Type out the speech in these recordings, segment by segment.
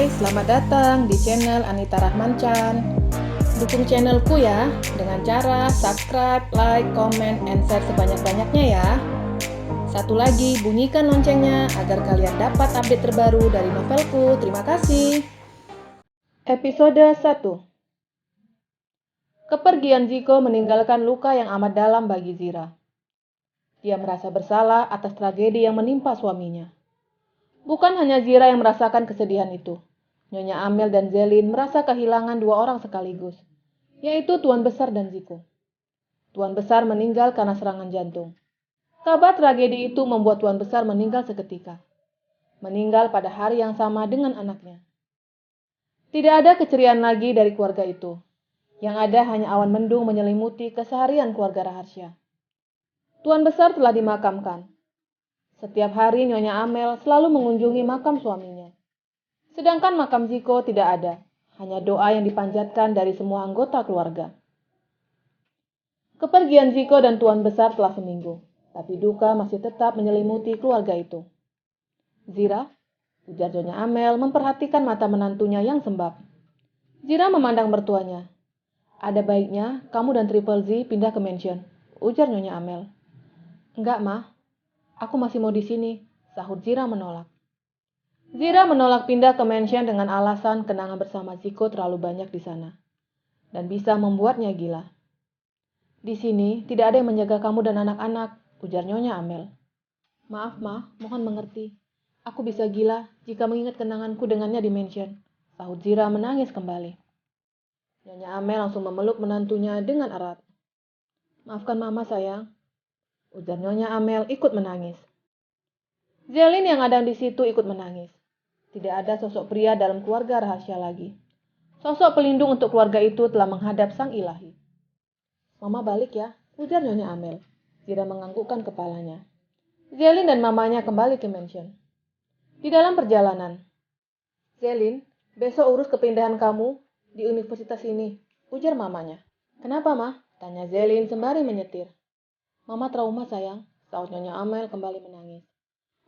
Hai, selamat datang di channel Anita Rahman Chan. Dukung channelku ya dengan cara subscribe, like, comment, and share sebanyak-banyaknya ya. Satu lagi, bunyikan loncengnya agar kalian dapat update terbaru dari novelku. Terima kasih. Episode 1. Kepergian Ziko meninggalkan luka yang amat dalam bagi Zira. Dia merasa bersalah atas tragedi yang menimpa suaminya. Bukan hanya Zira yang merasakan kesedihan itu. Nyonya Amel dan Zelin merasa kehilangan dua orang sekaligus, yaitu Tuan Besar dan Ziko. Tuan Besar meninggal karena serangan jantung. Kabar tragedi itu membuat Tuan Besar meninggal seketika. Meninggal pada hari yang sama dengan anaknya. Tidak ada keceriaan lagi dari keluarga itu. Yang ada hanya awan mendung menyelimuti keseharian keluarga Raharsya. Tuan Besar telah dimakamkan. Setiap hari Nyonya Amel selalu mengunjungi makam suaminya. Sedangkan makam Ziko tidak ada, hanya doa yang dipanjatkan dari semua anggota keluarga. Kepergian Ziko dan Tuan Besar telah seminggu, tapi duka masih tetap menyelimuti keluarga itu. Zira, ujar Nyonya Amel memperhatikan mata menantunya yang sembab. Zira memandang mertuanya. Ada baiknya kamu dan Triple Z pindah ke mansion, ujar Nyonya Amel. Enggak, Ma. Aku masih mau di sini, sahut Zira menolak. Zira menolak pindah ke mansion dengan alasan kenangan bersama Ziko terlalu banyak di sana dan bisa membuatnya gila. Di sini tidak ada yang menjaga kamu dan anak-anak, ujar Nyonya Amel. Maaf, Ma, mohon mengerti. Aku bisa gila jika mengingat kenanganku dengannya di mansion, sahut Zira menangis kembali. Nyonya Amel langsung memeluk menantunya dengan erat. Maafkan Mama, sayang, ujar Nyonya Amel ikut menangis. Zelin yang ada di situ ikut menangis. Tidak ada sosok pria dalam keluarga Raharsya lagi. Sosok pelindung untuk keluarga itu telah menghadap sang ilahi. Mama balik ya, ujar Nyonya Amel. Zira menganggukkan kepalanya. Zelin dan mamanya kembali ke mansion. Di dalam perjalanan, Zelin, besok urus kepindahan kamu di universitas ini, ujar mamanya. Kenapa, Ma? Tanya Zelin sembari menyetir. Mama trauma, sayang, sahut Nyonya Amel kembali menangis.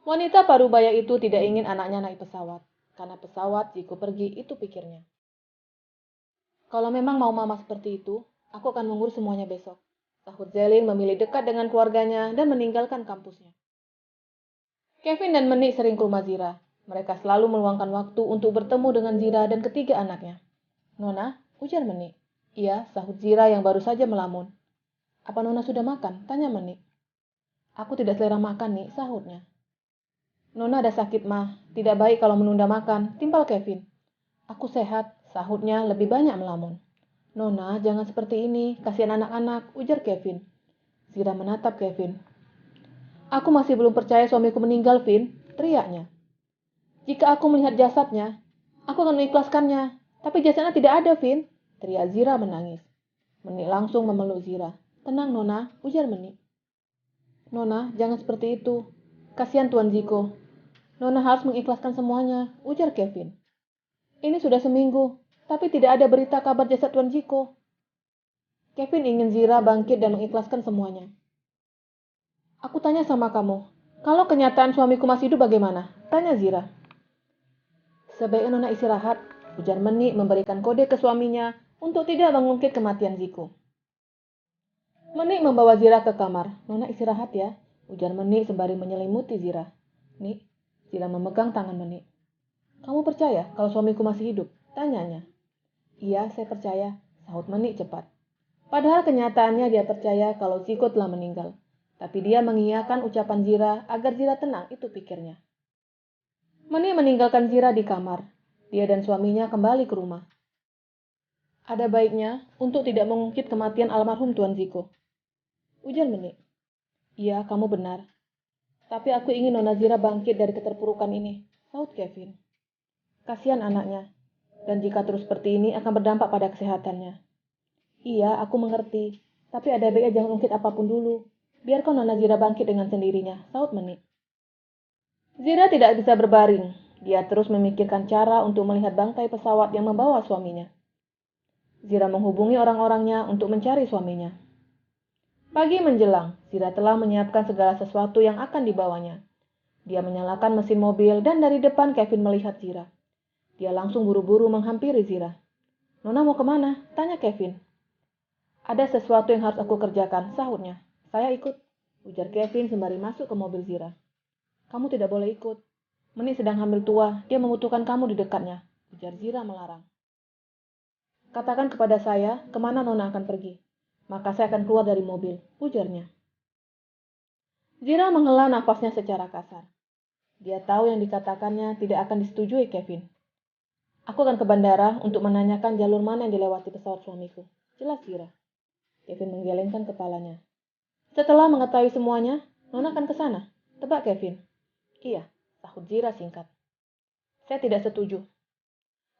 Wanita parubaya itu tidak ingin anaknya naik pesawat, karena pesawat Ziko pergi, itu pikirnya. Kalau memang mau mama seperti itu, aku akan mengurus semuanya besok. Sahut Zelin memilih dekat dengan keluarganya dan meninggalkan kampusnya. Kevin dan Menik sering ke rumah Zira. Mereka selalu meluangkan waktu untuk bertemu dengan Zira dan ketiga anaknya. Nona, ujar Menik. Iya, sahut Zira yang baru saja melamun. Apa Nona sudah makan? Tanya Menik. Aku tidak selera makan, Nik, sahutnya. Nona ada sakit, Ma. Tidak baik kalau menunda makan, timpal Kevin. Aku sehat, sahutnya lebih banyak melamun. Nona, jangan seperti ini, kasihan anak-anak, ujar Kevin. Zira menatap Kevin. Aku masih belum percaya suamiku meninggal, Vin, teriaknya. Jika aku melihat jasadnya, aku akan mengikhlaskannya. Tapi jasadnya tidak ada, Vin, teriak Zira menangis. Menik langsung memeluk Zira. Tenang, Nona, ujar Menik. Nona, jangan seperti itu. Kasihan Tuan Ziko. Nona harus mengikhlaskan semuanya, ujar Kevin. Ini sudah seminggu, tapi tidak ada berita kabar jasad Tuan Ziko. Kevin ingin Zira bangkit dan mengikhlaskan semuanya. Aku tanya sama kamu, kalau kenyataan suamiku masih hidup bagaimana? Tanya Zira. Sebaiknya Nona istirahat, ujar Menik memberikan kode ke suaminya untuk tidak mengungkit kematian Ziko. Menik membawa Zira ke kamar. Nona istirahat ya, ujar Menik sembari menyelimuti Zira. Nik, Zira memegang tangan Menik. Kamu percaya kalau suamiku masih hidup? Tanyanya. Iya, saya percaya, sahut Menik cepat. Padahal kenyataannya dia percaya kalau Ziko telah meninggal. Tapi dia mengiyakan ucapan Zira agar Zira tenang, itu pikirnya. Menik meninggalkan Zira di kamar. Dia dan suaminya kembali ke rumah. Ada baiknya untuk tidak mengungkit kematian almarhum Tuan Ziko, ujar Menik. Iya, kamu benar. Tapi aku ingin Nona Zira bangkit dari keterpurukan ini, sahut Kevin. Kasihan anaknya, dan jika terus seperti ini akan berdampak pada kesehatannya. Iya, aku mengerti, tapi ada baiknya jangan ungkit apapun dulu. Biarkan Nona Zira bangkit dengan sendirinya, sahut Menik. Zira tidak bisa berbaring. Dia terus memikirkan cara untuk melihat bangkai pesawat yang membawa suaminya. Zira menghubungi orang-orangnya untuk mencari suaminya. Pagi menjelang, Zira telah menyiapkan segala sesuatu yang akan dibawanya. Dia menyalakan mesin mobil dan dari depan Kevin melihat Zira. Dia langsung buru-buru menghampiri Zira. "Nona mau kemana?" tanya Kevin. "Ada sesuatu yang harus aku kerjakan," sahutnya. "Saya ikut," ujar Kevin sembari masuk ke mobil Zira. "Kamu tidak boleh ikut. Meni sedang hamil tua, dia membutuhkan kamu di dekatnya," ujar Zira melarang. "Katakan kepada saya kemana Nona akan pergi. Maka saya akan keluar dari mobil," ujarnya. Zira menghela nafasnya secara kasar. Dia tahu yang dikatakannya tidak akan disetujui Kevin. "Aku akan ke bandara untuk menanyakan jalur mana yang dilewati pesawat suamiku," jelas Zira. Kevin menggelengkan kepalanya. "Setelah mengetahui semuanya, Nona akan ke sana," tebak Kevin. "Iya," sahut Zira singkat. "Saya tidak setuju.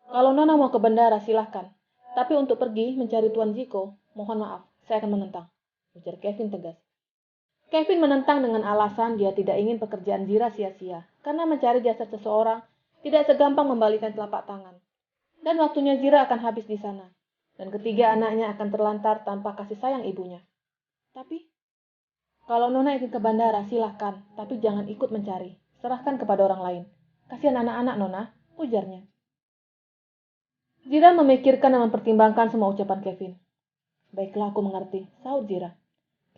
Kalau Nona mau ke bandara, silahkan. Tapi untuk pergi mencari Tuan Ziko, mohon maaf, saya akan menentang," ujar Kevin tegas. Kevin menentang dengan alasan dia tidak ingin pekerjaan Zira sia-sia, karena mencari jasad seseorang tidak segampang membalikan telapak tangan. Dan waktunya Zira akan habis di sana, dan ketiga anaknya akan terlantar tanpa kasih sayang ibunya. "Tapi, kalau Nona ingin ke bandara, silahkan, tapi jangan ikut mencari. Serahkan kepada orang lain. Kasihan anak-anak, Nona," ujarnya. Zira memikirkan dan mempertimbangkan semua ucapan Kevin. "Baiklah, aku mengerti," sahut Zira.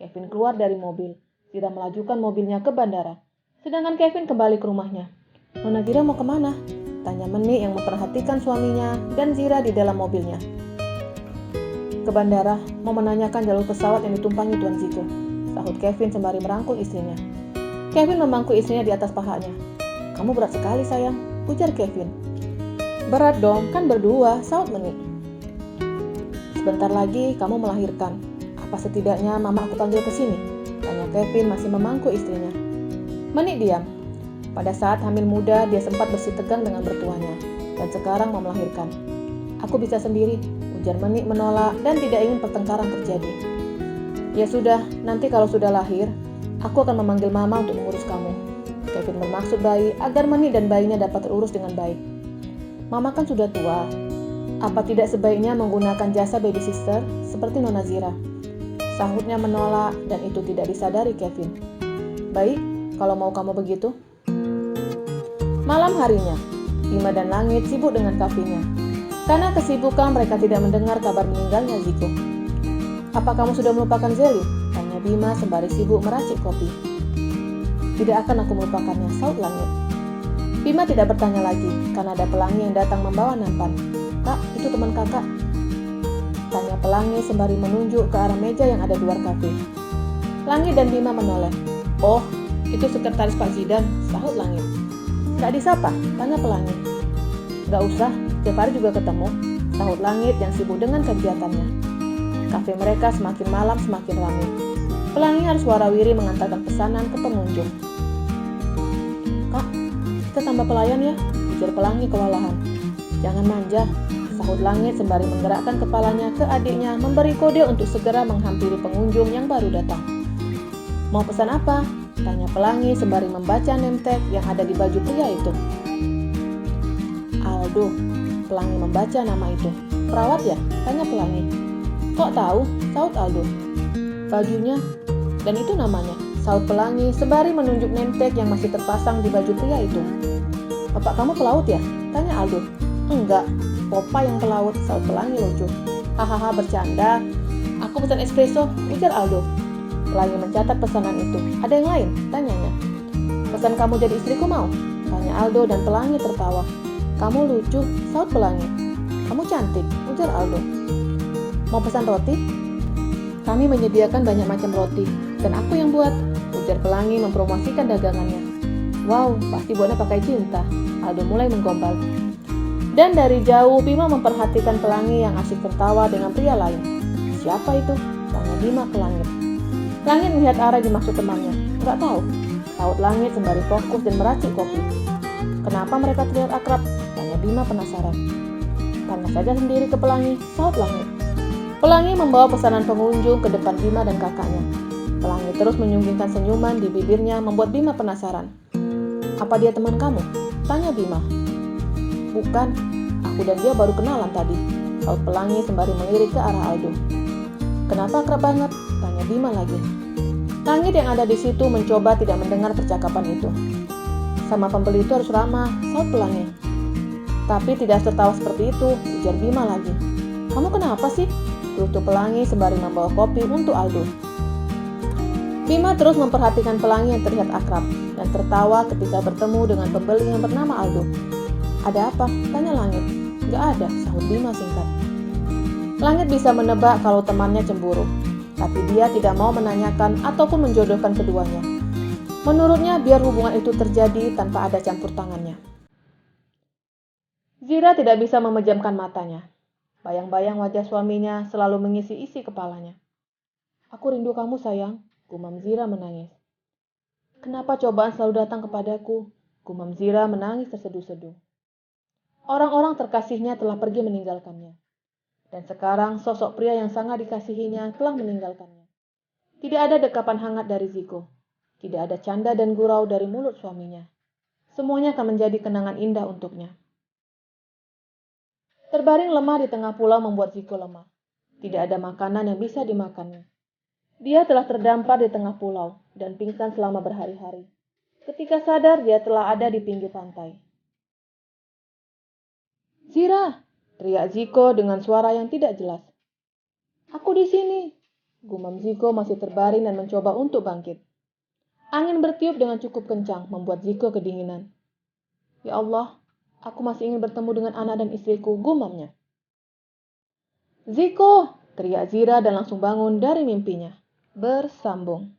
Kevin keluar dari mobil. Zira melajukan mobilnya ke bandara. Sedangkan Kevin kembali ke rumahnya. "Nona Zira mau kemana?" tanya Meni yang memperhatikan suaminya dan Zira di dalam mobilnya. "Ke bandara, mau menanyakan jalur pesawat yang ditumpangi Tuan Ziko," sahut Kevin sembari merangkul istrinya. Kevin memangku istrinya di atas pahanya. "Kamu berat sekali sayang," ujar Kevin. "Berat dong, kan berdua," sahut Meni. "Sebentar lagi kamu melahirkan. Apa setidaknya mama aku panggil ke sini?" tanya Kevin masih memangku istrinya. Meni diam. Pada saat hamil muda, dia sempat bersitegang dengan bertuanya, dan sekarang mau melahirkan. "Aku bisa sendiri," ujar Meni menolak dan tidak ingin pertengkaran terjadi. "Ya sudah, nanti kalau sudah lahir, aku akan memanggil mama untuk mengurus kamu." Kevin bermaksud baik agar Meni dan bayinya dapat terurus dengan baik. "Mama kan sudah tua. Apa tidak sebaiknya menggunakan jasa baby sister seperti Nona Zira?" Sahutnya menolak dan itu tidak disadari Kevin. "Baik, kalau mau kamu begitu." Malam harinya, Bima dan Langit sibuk dengan kafenya. Karena kesibukan mereka tidak mendengar kabar meninggalnya Ziko. "Apa kamu sudah melupakan Zeli?" tanya Bima sembari sibuk meracik kopi. "Tidak akan aku melupakannya," sahut Langit. Bima tidak bertanya lagi karena ada pelangi yang datang membawa nampan. "Kak, itu teman kakak," tanya pelangi sembari menunjuk ke arah meja yang ada di luar kafe. Langit dan Bima menoleh. "Oh, itu sekretaris Pak Zidan," sahut Langit. "Nggak disapa?" tanya pelangi. "Nggak usah, tiap hari juga ketemu," sahut Langit yang sibuk dengan kegiatannya. Kafe mereka semakin malam semakin ramai. Pelangi harus warawiri mengantarkan pesanan ke pengunjung. "Kak, kita tambah pelayan ya," ujar pelangi kewalahan. "Jangan manja," sahut Langit sembari menggerakkan kepalanya ke adiknya memberi kode untuk segera menghampiri pengunjung yang baru datang. "Mau pesan apa?" tanya pelangi sembari membaca name tag yang ada di baju pria itu. "Aldo," pelangi membaca nama itu. "Perawat ya?" tanya pelangi. "Kok tahu?" sahut Aldo. "Bajunya, dan itu namanya," sahut pelangi sembari menunjuk name tag yang masih terpasang di baju pria itu. "Bapak kamu pelaut ya?" tanya Aldo. "Enggak, Popa yang pelaut," sahut pelangi lucu. "Hahaha, bercanda. Aku pesan espresso," ujar Aldo. Pelangi mencatat pesanan itu. "Ada yang lain?" tanyanya. "Pesan kamu jadi istriku mau?" tanya Aldo dan pelangi tertawa. "Kamu lucu," sahut pelangi. "Kamu cantik," ujar Aldo. "Mau pesan roti?" "Kami menyediakan banyak macam roti, dan aku yang buat," ujar pelangi mempromosikan dagangannya. "Wow, pasti buatnya pakai cinta," Aldo mulai menggombal. Dan dari jauh Bima memperhatikan pelangi yang asyik tertawa dengan pria lain. "Siapa itu?" tanya Bima ke Langit. Langit melihat arah dimaksud temannya. "Nggak tahu," sahut Langit sembari fokus dan meracik kopi. "Kenapa mereka terlihat akrab?" tanya Bima penasaran. "Tanya saja sendiri ke Pelangi," sahut Langit. Pelangi membawa pesanan pengunjung ke depan Bima dan kakaknya. Pelangi terus menyunggingkan senyuman di bibirnya membuat Bima penasaran. "Apa dia teman kamu?" tanya Bima. "Bukan, aku dan dia baru kenalan tadi," sahut Pelangi sembari melirik ke arah Aldo. "Kenapa akrab banget?" tanya Bima lagi. Langit yang ada di situ mencoba tidak mendengar percakapan itu. "Sama pembeli itu harus ramah," sahut Pelangi. Tapi tidak tertawa seperti itu, ujar Bima lagi. Kamu kenapa sih? Gerutu pelangi sembari membawa kopi untuk Aldo. Bima terus memperhatikan pelangi yang terlihat akrab dan tertawa ketika bertemu dengan pembeli yang bernama Aldo. Ada apa? Tanya Langit. Gak ada, sahut Bima singkat. Langit bisa menebak kalau temannya cemburu, tapi dia tidak mau menanyakan ataupun menjodohkan keduanya. Menurutnya biar hubungan itu terjadi tanpa ada campur tangannya. Zira tidak bisa memejamkan matanya. Bayang-bayang wajah suaminya selalu mengisi isi kepalanya. Aku rindu kamu sayang, gumam Zira menangis. Kenapa cobaan selalu datang kepadaku? Gumam Zira menangis terseduh-seduh. Orang-orang terkasihnya telah pergi meninggalkannya. Dan sekarang sosok pria yang sangat dikasihinya telah meninggalkannya. Tidak ada dekapan hangat dari Ziko. Tidak ada canda dan gurau dari mulut suaminya. Semuanya akan menjadi kenangan indah untuknya. Terbaring lemah di tengah pulau membuat Ziko lemah. Tidak ada makanan yang bisa dimakannya. Dia telah terdampar di tengah pulau dan pingsan selama berhari-hari. Ketika sadar, dia telah ada di pinggir pantai. Zira, teriak Ziko dengan suara yang tidak jelas. Aku di sini, gumam Ziko masih terbaring dan mencoba untuk bangkit. Angin bertiup dengan cukup kencang, membuat Ziko kedinginan. Ya Allah, aku masih ingin bertemu dengan anak dan istriku, gumamnya. Ziko, teriak Zira dan langsung bangun dari mimpinya. Bersambung.